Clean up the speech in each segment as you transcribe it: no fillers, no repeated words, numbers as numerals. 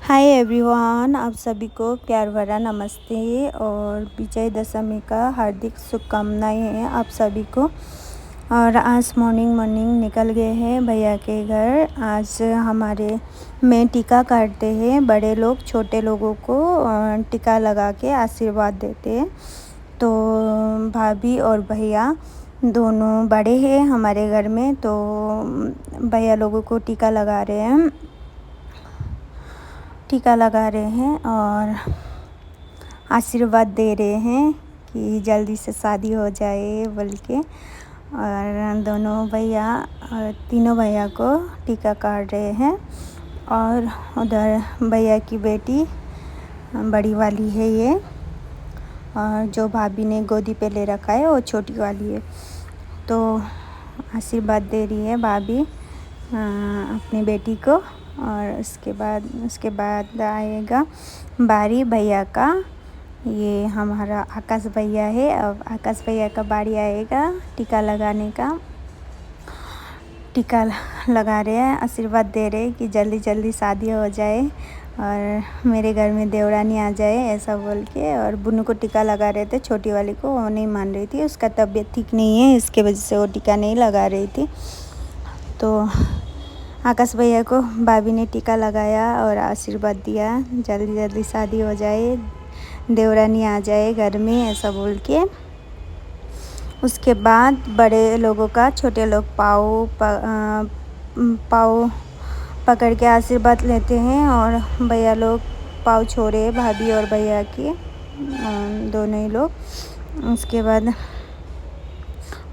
Hi everyone, आप सभी को प्यार भरा नमस्ते और विजय दशमी का हार्दिक शुभकामनाएं हैं आप सभी को। और आज मॉर्निंग निकल गए हैं भैया के घर। आज हमारे में टीका काटते हैं, बड़े लोग छोटे लोगों को टीका लगा के आशीर्वाद देते हैं। तो भाभी और भैया दोनों बड़े हैं हमारे घर में, तो भैया लोगों को टीका लगा रहे हैं और आशीर्वाद दे रहे हैं कि जल्दी से शादी हो जाए बोल के। और तीनों भैया को टीका काट रहे हैं। और उधर भैया की बेटी बड़ी वाली है ये, और जो भाभी ने गोदी पे ले रखा है वो छोटी वाली है। तो आशीर्वाद दे रही है भाभी अपनी बेटी को। और उसके बाद आएगा बारी भैया का। ये हमारा आकाश भैया है, अब आकाश भैया का बारी आएगा टीका लगाने का। टीका लगा रहे हैं, आशीर्वाद दे रहे हैं कि जल्दी जल्दी शादी हो जाए और मेरे घर में देवरानी आ जाए ऐसा बोल के। और बुनू को टीका लगा रहे थे, छोटी वाली को, वो नहीं मान रही थी, उसका तबीयत ठीक नहीं है, इसके वजह से वो टीका नहीं लगा रही थी। तो आकाश भैया को भाभी ने टीका लगाया और आशीर्वाद दिया जल्दी जल्दी शादी हो जाए, देवरानी आ जाए घर में ऐसा बोल के। उसके बाद बड़े लोगों का छोटे लोग पाँव पकड़ के आशीर्वाद लेते हैं और भैया लोग पाँव छोड़े, भाभी और भैया की दोनों ही लोग। उसके बाद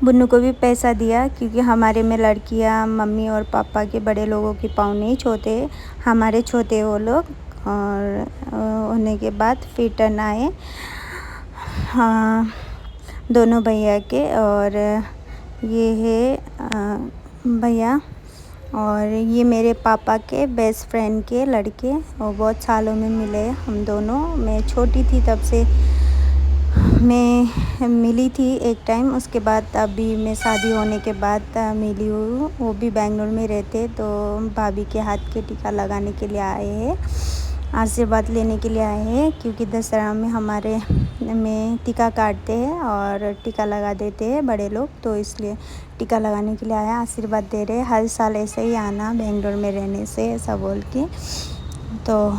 बुन्नू को भी पैसा दिया, क्योंकि हमारे में लड़कियां मम्मी और पापा के बड़े लोगों की पाँव नहीं छूते, हमारे छूते वो लोग। और होने के बाद फिर टर्न आए दोनों भैया के। और ये है भैया, और ये मेरे पापा के बेस्ट फ्रेंड के लड़के, और बहुत सालों में मिले हम दोनों। मैं छोटी थी तब से मैं मिली थी एक टाइम, उसके बाद अभी मैं शादी होने के बाद मिली हूँ। वो भी बेंगलोर में रहते, तो भाभी के हाथ के टीका लगाने के लिए आए हैं, आशीर्वाद लेने के लिए आए हैं। क्योंकि दशहरा में हमारे में टीका काटते हैं और टीका लगा देते हैं बड़े लोग, तो इसलिए टीका लगाने के लिए आया, आशीर्वाद दे रहे हैं। हर साल ऐसे ही आना बेंगलोर में रहने से ऐसा बोल के। तो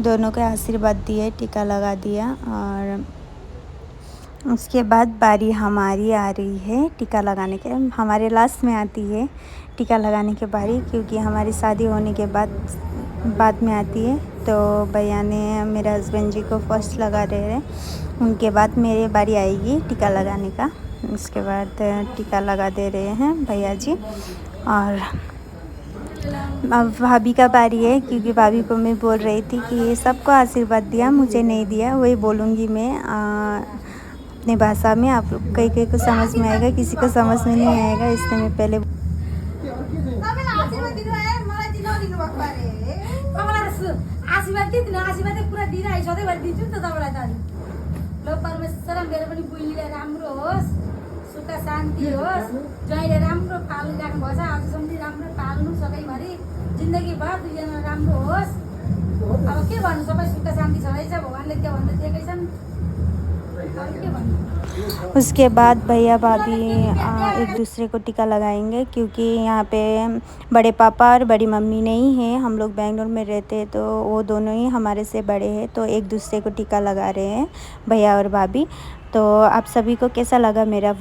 दोनों के आशीर्वाद दिए, टीका लगा दिया। और उसके बाद बारी हमारी आ रही है टीका लगाने के। हमारे लास्ट में आती है टीका लगाने के बारी, क्योंकि हमारी शादी होने के बाद में आती है। तो भैया ने मेरे हस्बैंड जी को फर्स्ट लगा रहे हैं, उनके बाद मेरी बारी आएगी टीका लगाने का। उसके बाद टीका लगा दे रहे हैं भैया जी। और अब भाभी का बारी है, क्योंकि भाभी को मैं बोल रही थी कि सबको आशीर्वाद दिया, मुझे नहीं दिया। वही बोलूँगी मैं अपनी भाषा में, आप कई को समझ में आएगा, किसी को समझ में नहीं आएगा, इसलिए मैं पहले सुख शान्ति होस्, जहिले राम्रो पालिराख्नु भएछ, आजसम्म राम्रो पाल्नु सधैँभरि, जिन्दगीभर दुईजना राम्रो होस्। अब के भन्नु, सबै सुख शान्ति छँदैछ, भगवान्ले त्यो भन्दा दिएकै छन्। उसके बाद भैया भाभी एक दूसरे को टीका लगाएंगे, क्योंकि यहाँ पे बड़े पापा और बड़ी मम्मी नहीं है, हम लोग बेंगलोर में रहते हैं, तो वो दोनों ही हमारे से बड़े हैं, तो एक दूसरे को टीका लगा रहे हैं भैया और भाभी। तो आप सभी को कैसा लगा मेरा